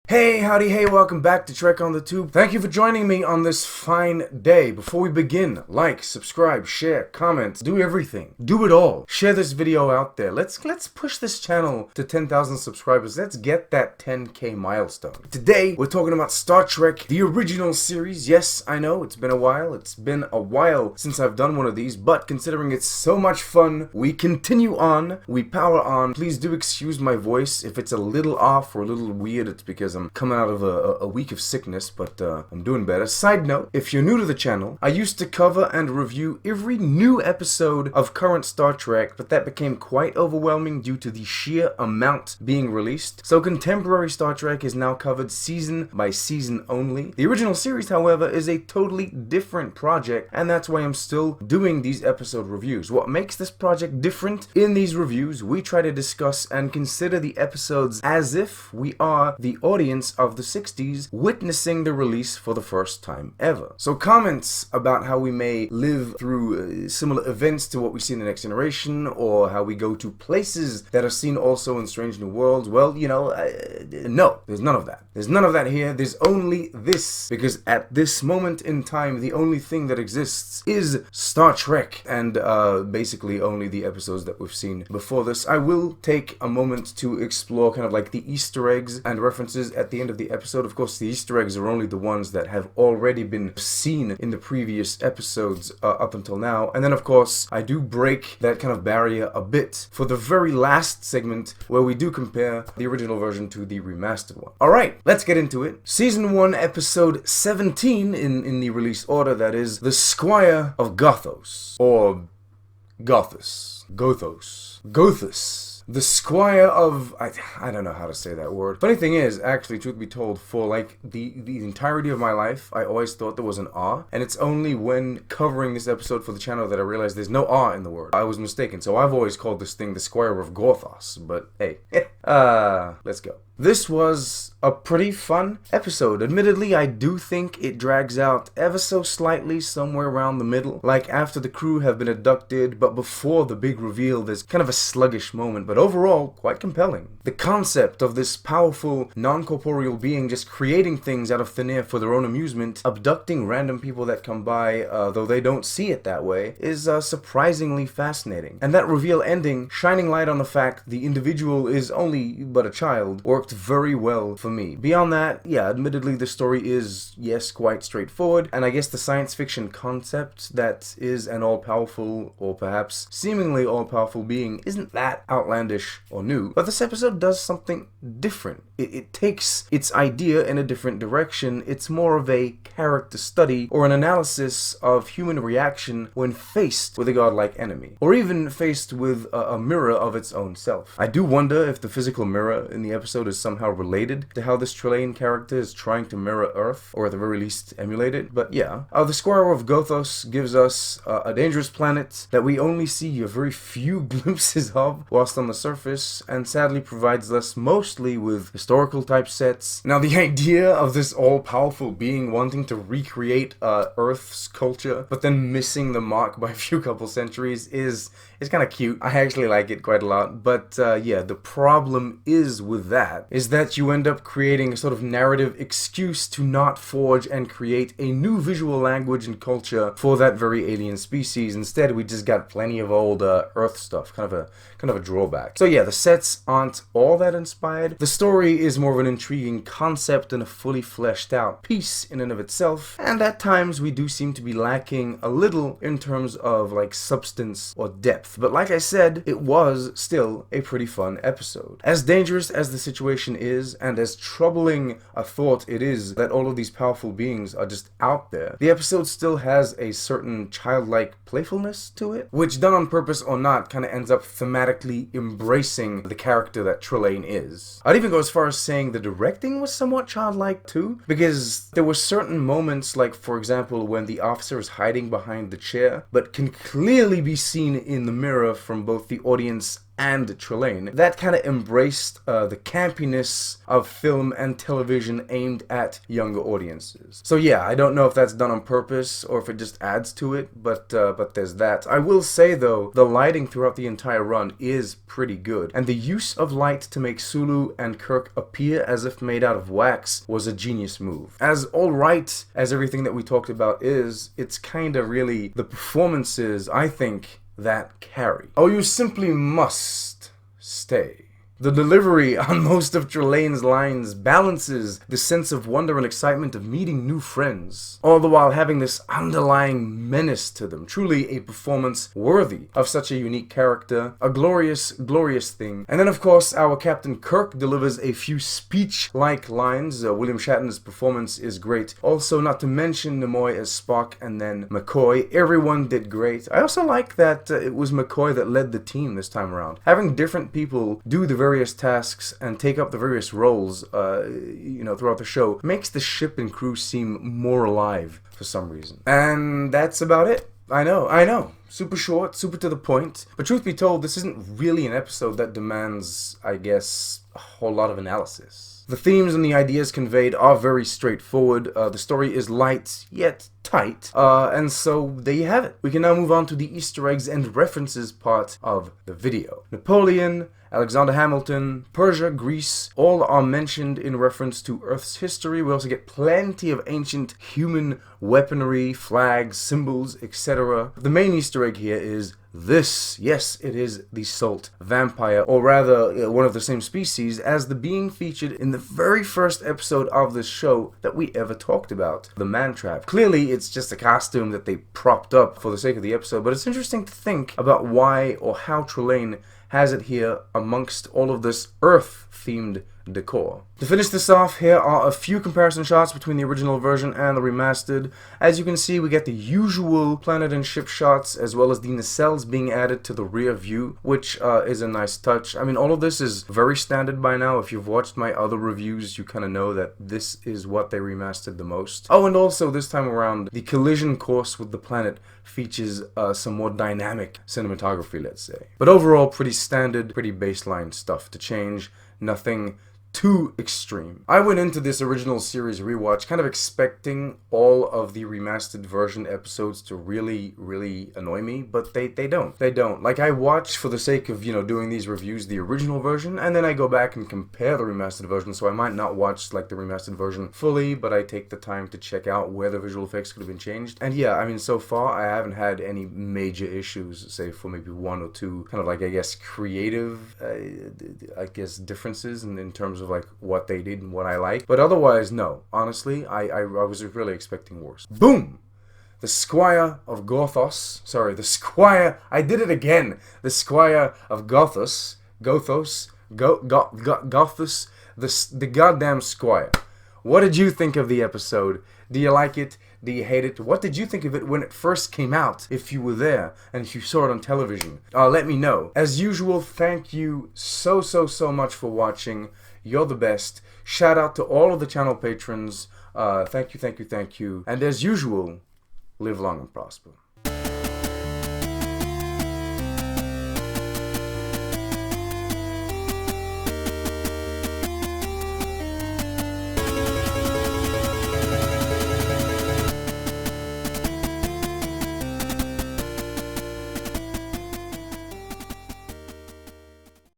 Hey, howdy, hey, welcome back to Trek on the Tube. Thank you for joining me on this fine day. Before we begin, like, subscribe, share, comment, do everything. Do it all. Share this video out there. Let's push this channel to 10,000 subscribers. Let's get that 10K milestone. Today, we're talking about Star Trek, the original series. Yes, I know, it's been a while. It's been a while since I've done one of these, but considering it's so much fun, we continue on, we power on. Please do excuse my voice. If it's a little off or a little weird, it's because I'm coming out of a week of sickness, but I'm doing better. Side note, if you're new to the channel, I used to cover and review every new episode of current Star Trek, but that became quite overwhelming due to the sheer amount being released. So contemporary Star Trek is now covered season by season only. The original series, however, is a totally different project, and that's why I'm still doing these episode reviews. What makes this project different? In these reviews, we try to discuss and consider the episodes as if we are the audience of the 60s witnessing the release for the first time ever. So comments about how we may live through similar events to what we see in The Next Generation, or how we go to places that are seen also in Strange New Worlds, well, you know, no, there's none of that. There's none of that here. There's only this, because at this moment in time, the only thing that exists is Star Trek, and basically only the episodes that we've seen before this. I will take a moment to explore kind of like the Easter eggs and references at the end of the episode. Of course, the Easter eggs are only the ones that have already been seen in the previous episodes up until now. And then, of course, I do break that kind of barrier a bit for the very last segment where we do compare the original version to the remastered one. Alright, let's get into it. Season 1, Episode 17 in the release order, that is, The Squire of Gothos. Or Gothos. Gothos. The Squire of... I don't know how to say that word. Funny thing is, actually, truth be told, for like the entirety of my life, I always thought there was an R, and it's only when covering this episode for the channel that I realized there's no R in the word. I was mistaken, so I've always called this thing the Squire of Gothos, but hey. Let's go. This was a pretty fun episode. Admittedly, I do think it drags out ever so slightly somewhere around the middle. Like after the crew have been abducted, but before the big reveal, there's kind of a sluggish moment, but overall, quite compelling. The concept of this powerful, non-corporeal being just creating things out of thin air for their own amusement, abducting random people that come by, though they don't see it that way, is surprisingly fascinating. And that reveal ending, shining light on the fact the individual is only but a child, worked very well for me. Beyond that, yeah, admittedly the story is, yes, quite straightforward, and I guess the science fiction concept that is an all-powerful, or perhaps seemingly all-powerful being isn't that outlandish or new, but this episode does something different. It takes its idea in a different direction. It's more of a character study or an analysis of human reaction when faced with a godlike enemy, or even faced with a mirror of its own self. I do wonder if the physical mirror in the episode is somehow related to how this Trelane character is trying to mirror Earth, or at the very least emulate it, but yeah. The Squire of Gothos gives us a dangerous planet that we only see a very few glimpses of whilst on the surface, and sadly provides us mostly with historical type sets. Now, the idea of this all-powerful being wanting to recreate Earth's culture, but then missing the mark by a few couple centuries is kind of cute. I actually like it quite a lot, but yeah, the problem is with that is that you end up creating a sort of narrative excuse to not forge and create a new visual language and culture for that very alien species. Instead, we just got plenty of old Earth stuff, kind of a drawback. So yeah, the sets aren't all that inspired. The story is more of an intriguing concept and a fully fleshed out piece in and of itself, and at times we do seem to be lacking a little in terms of like substance or depth. But like I said, it was still a pretty fun episode. As dangerous as the situation is, and as troubling a thought it is that all of these powerful beings are just out there, the episode still has a certain childlike playfulness to it, which, done on purpose or not, kind of ends up thematically embracing the character that Trelane is. I'd even go as far as saying the directing was somewhat childlike too, because there were certain moments, like for example when the officer is hiding behind the chair, but can clearly be seen in the mirror from both the audience and Trelane that kind of embraced the campiness of film and television aimed at younger audiences. So yeah, I don't know if that's done on purpose or if it just adds to it, but there's that. I will say though, the lighting throughout the entire run is pretty good, and the use of light to make Sulu and Kirk appear as if made out of wax was a genius move. As alright as everything that we talked about is, it's kinda really the performances, I think, that carry. Oh, you simply must stay. The delivery on most of Trelane's lines balances the sense of wonder and excitement of meeting new friends, all the while having this underlying menace to them. Truly a performance worthy of such a unique character. A glorious, glorious thing. And then of course our Captain Kirk delivers a few speech-like lines. William Shatner's performance is great. Also, not to mention Nimoy as Spock and then McCoy. Everyone did great. I also like that it was McCoy that led the team this time around. Having different people do the various tasks and take up the various roles, throughout the show makes the ship and crew seem more alive for some reason. And that's about it. I know. Super short, super to the point. But truth be told, this isn't really an episode that demands, I guess, a whole lot of analysis. The themes and the ideas conveyed are very straightforward. The story is light, yet tight. And so there you have it. We can now move on to the Easter eggs and references part of the video. Napoleon, Alexander Hamilton, Persia, Greece, all are mentioned in reference to Earth's history. We also get plenty of ancient human weaponry, flags, symbols, etc. The main Easter egg here is this. Yes, it is the salt vampire, or rather one of the same species as the being featured in the very first episode of this show that we ever talked about, the Man Trap. Clearly, it's just a costume that they propped up for the sake of the episode, but it's interesting to think about why or how Trelane has it here amongst all of this Earth-themed decor. To finish this off, here are a few comparison shots between the original version and the remastered. As you can see, we get the usual planet and ship shots, as well as the nacelles being added to the rear view, which is a nice touch. I mean, all of this is very standard by now. If you've watched my other reviews, you kind of know that this is what they remastered the most. Oh, and also this time around, the collision course with the planet features some more dynamic cinematography, let's say. But overall, pretty standard, pretty baseline stuff to change. Nothing too extreme. I went into this original series rewatch kind of expecting all of the remastered version episodes to really annoy me, but they don't. They don't. Like, I watch for the sake of, doing these reviews, the original version, and then I go back and compare the remastered version, so I might not watch, like, the remastered version fully, but I take the time to check out where the visual effects could have been changed. And yeah, I mean, so far, I haven't had any major issues, say, for maybe one or two, kind of like, I guess, creative, differences in terms of, like, what they did and what I like. But otherwise, no. Honestly, I was really expecting worse. Boom! The Squire of Gothos. Sorry, the Squire... I did it again! The Squire of Gothos. Gothos. The goddamn Squire. What did you think of the episode? Do you like it? Do you hate it? What did you think of it when it first came out, if you were there and if you saw it on television? Let me know. As usual, thank you so much for watching. You're the best. Shout out to all of the channel patrons. Thank you. And as usual, live long and prosper.